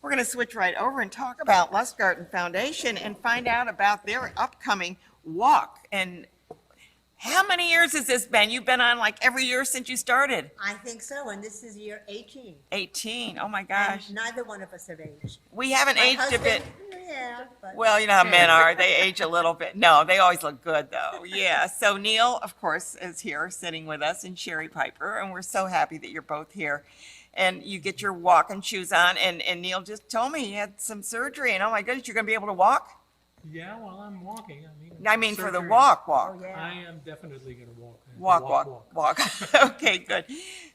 We're going to switch right over and talk about Lustgarten Foundation and find out about their upcoming walk. And how many years has this been? You've been on like every year since you started? I think so, and this is year 18. 18. Oh my And gosh. neither one of us have aged. We haven't My aged a bit. husband, yeah, but Well, you know how men are. They age a little bit. No, they always look good though. Yeah. So Neil, of course, is here sitting with us, and Shari Piper, and we're so happy that you're both here. And you get your walking shoes on, and Neil just told me he had some surgery, and oh my goodness, you're gonna be able to walk? Yeah, while I'm walking, I mean, for the surgery- walk. oh yeah. I am definitely gonna walk. Walk. Okay, good.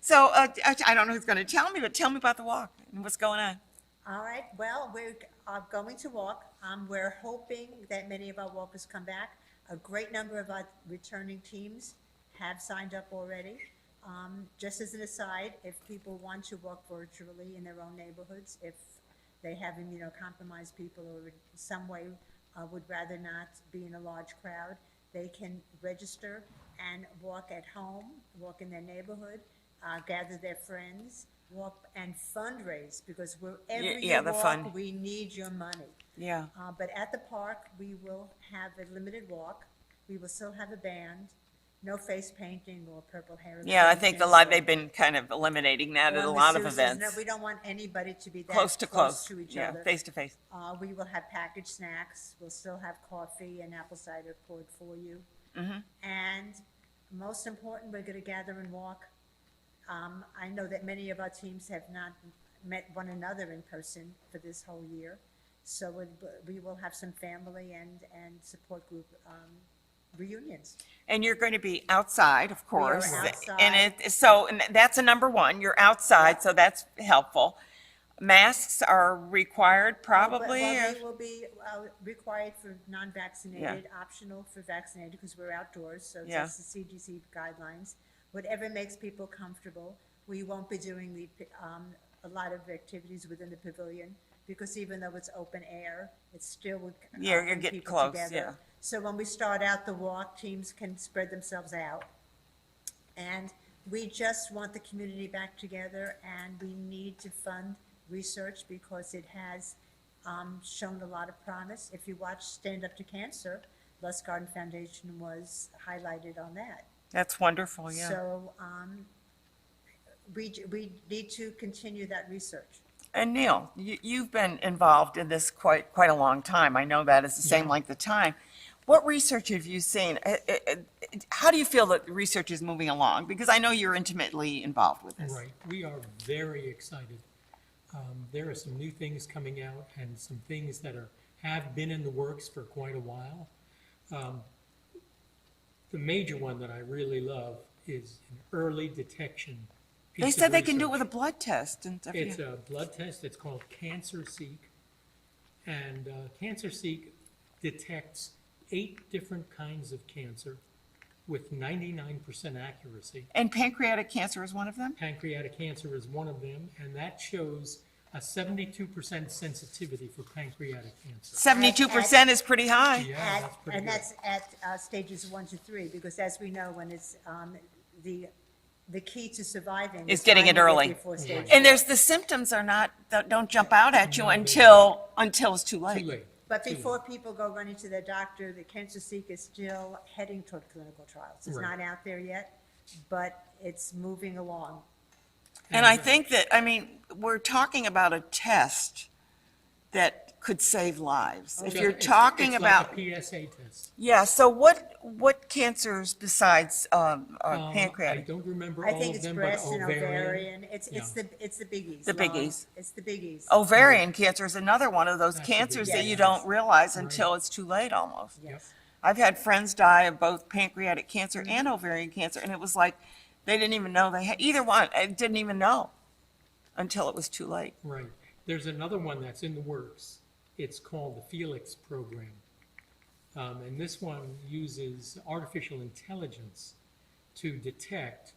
So, I don't know who's gonna tell me, but tell me about the walk and what's going on. All right. Well, we're going to walk. We're hoping that many of our walkers come back. A great number of our returning teams have signed up already. Just as an aside, if people want to walk virtually in their own neighborhoods, if they have immunocompromised people or in some way would rather not be in a large crowd, they can register and walk at home, walk in their neighborhood, gather their friends, walk and fundraise, because wherever Yeah, you the walk, fund. we need your money. Yeah. But at the park, we will have a limited walk. We will still have a band, no face painting or purple hair. Yeah, I think extensions they've been kind of eliminating that at a or lot of masseuses. events. No, we don't want anybody to be that Close to each yeah, other. face to face. We will have packaged snacks. We'll still have coffee and apple cider poured for you. Mm-hmm. And most important, we're going to gather and walk. I know that many of our teams have not met one another in person for this whole year. So we will have some family and support group reunions. And you're going to be outside, of course. outside. And that's a number one. You're outside, so that's helpful. Masks are required probably. Well, or- they will be required for non-vaccinated, optional for vaccinated, because we're outdoors, so Yeah. that's the CDC guidelines. Whatever makes people comfortable. We won't be doing a lot of activities within the pavilion, because even though it's open air, it's still would You're bring getting people close, together. yeah. So when we start out the walk, teams can spread themselves out. And we just want the community back together, and we need to fund research because it has shown a lot of promise. If you watch Stand Up to Cancer, Lustgarten Foundation was highlighted on that. That's wonderful, yeah. So we need to continue that research. And Neil, you've been involved in this quite a long time. I know that is the same Yeah. length of time. What research have you seen? How do you feel that research is moving along? Because I know you're intimately involved with this. Right, we are very excited. There are some new things coming out and some things that have been in the works for quite a while. The major one that I really love is an early detection piece They of said they can do it with a research. blood test and stuff. It's yeah. a blood test, it's called CancerSeek. And CancerSeek detects 8 different kinds of cancer with 99% accuracy. And pancreatic cancer is one of them? Pancreatic cancer is one of them, and that shows a 72% sensitivity for pancreatic cancer. 72% is pretty high. Yeah, that's pretty And good. that's at stages 1 to 3, because as we know, when it's the key to surviving Is getting it finding early. before stage And 4. there's the symptoms are not, don't jump out at you until it's too late. Too late. But before people go running to their doctor, the CancerSeek is still heading toward clinical trials. It's Right. not out there yet, but it's moving along. And I think that, I mean, we're talking about a test that could save lives. If So you're it's- talking it's about, like a PSA test. yeah, so what cancers besides I pancreatic? don't remember I all think of it's them, but breast and ovarian. ovarian. It's Yeah. the biggies. The lung. biggies. It's the biggies. Ovarian cancer is another one of those That's a cancers big that you one. don't realize Right. until it's too late almost. Yes. I've had friends die of both pancreatic cancer and ovarian cancer, and it was like, they didn't even know they had, either one, I didn't even know until it was too late. Right. There's another one that's in the works. It's called the Felix program. And this one uses artificial intelligence to detect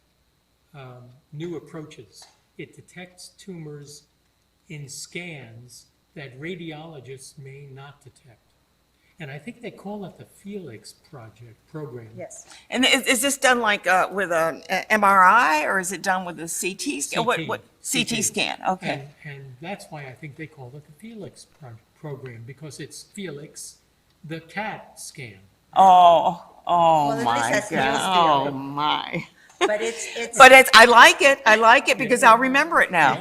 new approaches. It detects tumors in scans that radiologists may not detect. And I think they call it the Felix program. Yes. And is this done like with an MRI, or is it done with a CT scan? What CT scan? Okay. And that's why I think they call it the Felix program, because it's Felix, the CAT scan. Oh Well, at least my that's the God. real Oh my. But it's. But I like it. I like it because I'll remember it now.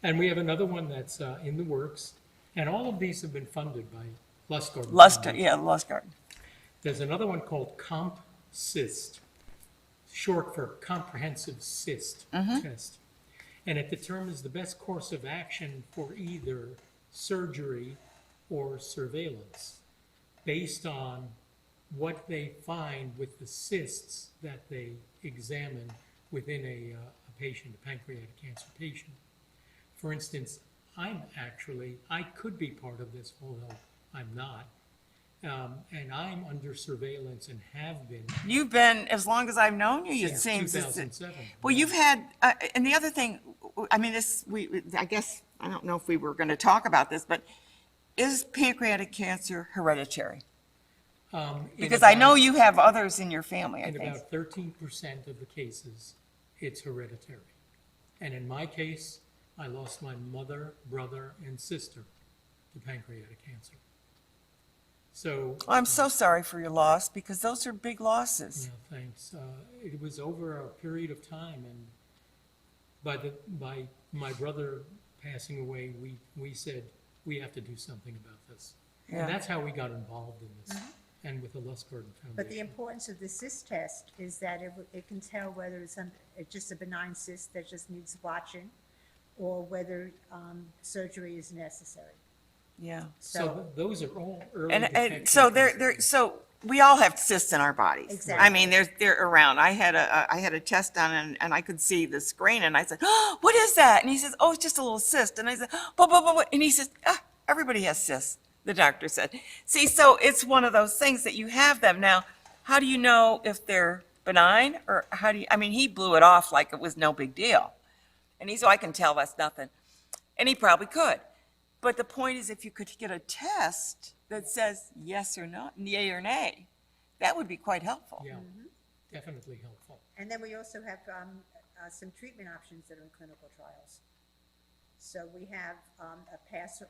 And we have another one that's in the works, and all of these have been funded by Lustgarten. Lustgarten. There's another one called CompCyst, short for Comprehensive Cyst Test. And it determines the best course of action for either surgery or surveillance based on what they find with the cysts that they examine within a patient, a pancreatic cancer patient. For instance, I could be part of this, although I'm not. And I'm under surveillance and have been You've been, as long as I've known you, it since seems. 2007. Well, you've had, and the other thing, I mean, I guess, I don't know if we were going to talk about this, but is pancreatic cancer hereditary? Because I know you have others in your family, I In think. about 13% of the cases, it's hereditary. And in my case, I lost my mother, brother, and sister to pancreatic cancer. So, I'm so sorry for your loss, because those are big losses. yeah, thanks. It was over a period of time, and by my brother passing away, we said, we have to do something about this. Yeah. And that's how we got involved in this, and with the Lustgarten Foundation. But the importance of the cyst test is that it can tell whether it's just a benign cyst that just needs watching, or whether surgery is necessary. Yeah. So those are all early And detection so techniques. so we all have cysts in our bodies. Exactly. I mean, they're around. I had a test done, and I could see the screen, and I said, "Oh, what is that?" And he says, "Oh, it's just a little cyst." And I said, "But," and he says, "Everybody has cysts." The doctor said. See, so it's one of those things that you have them now. How do you know if they're benign, or how do you? I mean, he blew it off like it was no big deal, and he said, "I can tell that's nothing," and he probably could. But the point is, if you could get a test that says yes or no, yay or nay, that would be quite helpful. Yeah, definitely helpful. And then we also have some treatment options that are in clinical trials. So we have a PASS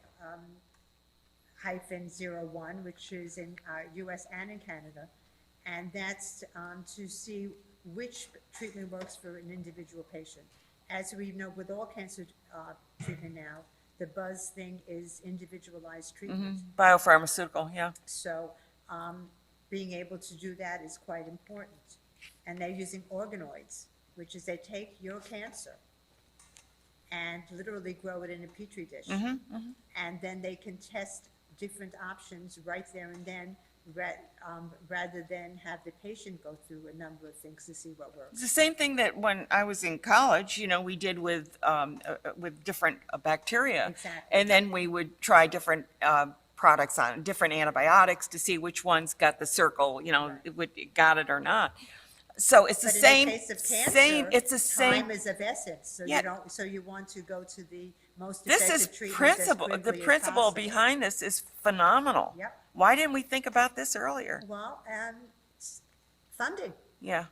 -01, which is in US and in Canada. And that's to see which treatment works for an individual patient. As we know, with all cancer treatment now, the buzz thing is individualized treatment. Biopharmaceutical, yeah. So being able to do that is quite important. And they're using organoids, which is they take your cancer and literally grow it in a petri dish. And then they can test different options right there and then, rather than have the patient go through a number of things to see what works. It's the same thing that when I was in college, we did with different bacteria. Exactly. And then we would try different products on different antibiotics to see which ones got the circle, it got it or not. So it's the But same, in the case of cancer, it's the same. time is of essence, so Yeah. so you want to go to the most This effective is treatment principle, as the quickly as principle possible. behind this is phenomenal. Yep. Why didn't we think about this earlier? Well, funding, Yeah.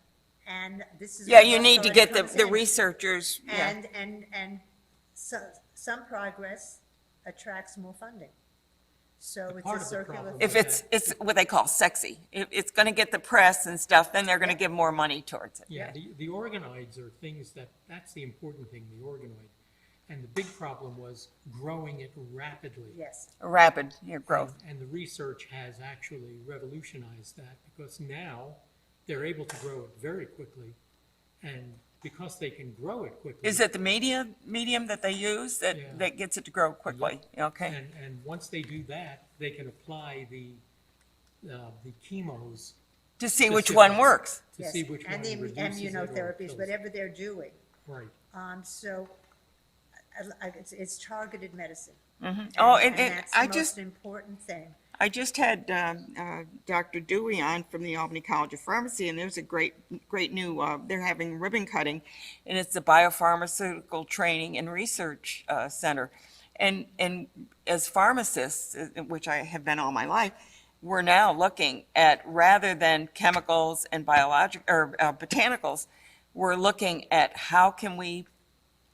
and this is. Yeah, where you need to Lustgarten get comes the in. researchers, yeah. And some progress attracts more funding. So it's part a of the circular. problem If thing. it's what they call sexy, if it's gonna get the press and stuff, then they're gonna give more money towards it. Yeah, the organoids are things that's the important thing, the organoid. And the big problem was growing it rapidly. Yes, Rapid, growth. And the research has actually revolutionized that, because now they're able to grow it very quickly. And because they can grow it quickly. Is it the medium that they use Yeah. that gets it to grow quickly? Okay. And once they do that, they can apply the chemos To see which specific- one works. to yes. see which one And the reduces it or immunotherapies, kills it. whatever they're doing. Right. So it's targeted medicine. Oh, And and that's I the just, most important thing. I just had Dr. Dewey on from the Albany College of Pharmacy, and there's a great new, they're having ribbon cutting, and it's the Biopharmaceutical Training and Research Center. And as pharmacists, which I have been all my life, we're now looking at, rather than chemicals and botanicals, we're looking at how can we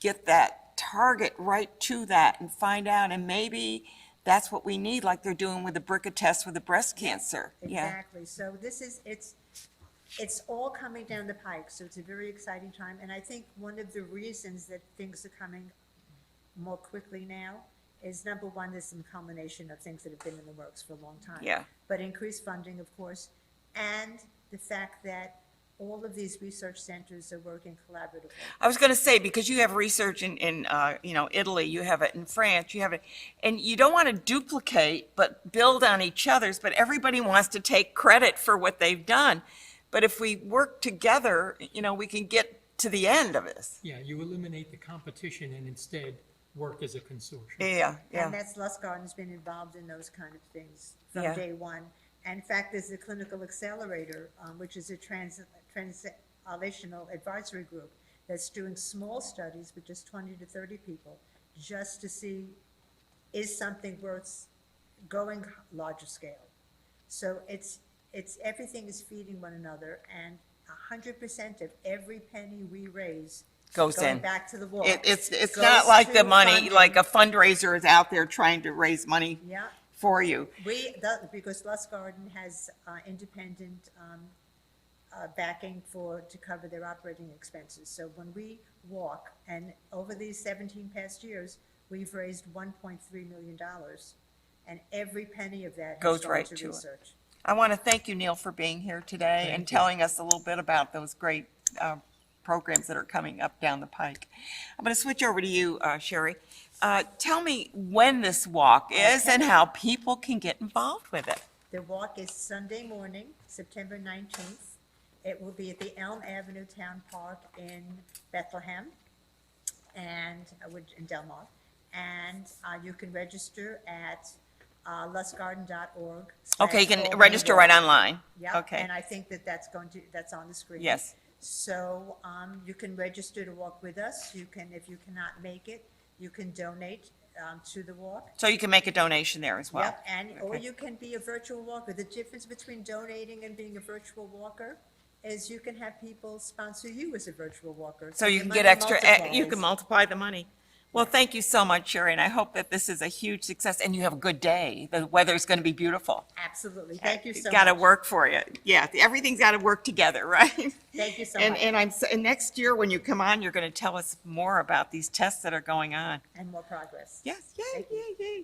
get that target right to that and find out, and maybe that's what we need, like they're doing with the BRCA test with the breast cancer. Yeah, Exactly. So this is, it's all coming down the pike, so it's a very exciting time. And I think one of the reasons that things are coming more quickly now is, number one, there's some combination of things that have been in the works for a long time. Yeah. But increased funding, of course, and the fact that all of these research centers are working collaboratively. I was going to say, because you have research in Italy, you have it in France, you have it, and you don't want to duplicate, but build on each other's, but everybody wants to take credit for what they've done. But if we work together, we can get to the end of this. Yeah, you eliminate the competition and instead work as a consortium. Yeah, And that's, Lustgarten's been involved in those kind of things from Yeah. day one. And in fact, there's a clinical accelerator, which is a translational advisory group that's doing small studies with just 20 to 30 people, just to see, is something worth going larger scale? So it's everything is feeding one another, and 100% of every penny we raise Goes going in. back to the wall. It's goes not like the to money, funding. like a fundraiser is out there trying to raise money Yeah. for you. Because Lustgarten has independent backing to cover their operating expenses. So when we walk, and over these 17 past years, we've raised $1.3 million, and every penny of that has Goes gone right to to it. research. I want to thank you, Neil, for being here today and telling us a little bit about those great programs that are coming up down the pike. I'm going to switch over to you, Shari. Tell me when this walk is and how people can get involved with it. The walk is Sunday morning, September 19th. It will be at the Elm Avenue Town Park in Bethlehem and in Delmar. And you can register at lustgarten.org. Okay, you can register right online. Yeah, Okay. and I think that's on the screen. Yes. So you can register to walk with us. You can, if you cannot make it, you can donate to the walk. So you can make a donation there as well. Yep, or Okay. you can be a virtual walker. The difference between donating and being a virtual walker is you can have people sponsor you as a virtual walker. So you the can get money extra, you multiplies. can multiply the money. Well, thank you so much, Shari, and I hope that this is a huge success and you have a good day. The weather's going to be beautiful. Absolutely. Thank you so It's much. got to work for you. Yeah, everything's got to work together, right? Thank you so And, much. and next year when you come on, you're going to tell us more about these tests that are going on. And more progress. Yes, yay, Thank you. yay, yay.